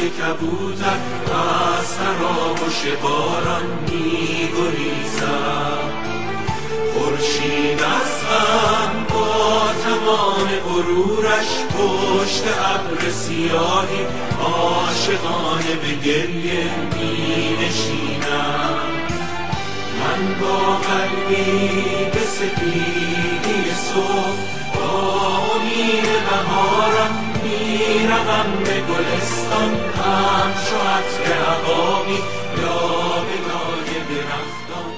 کبوتر از تراوش باران می‌گریزد. خورشید از غم با تمام غرورش پشت ابر سیاهی عاشقانه به گریه می‌نشیند. من با قلبی به سپیدی صبح با امید بهارم میروم به گلستان، همچو عطر عقاقی لابه‌لای درختان.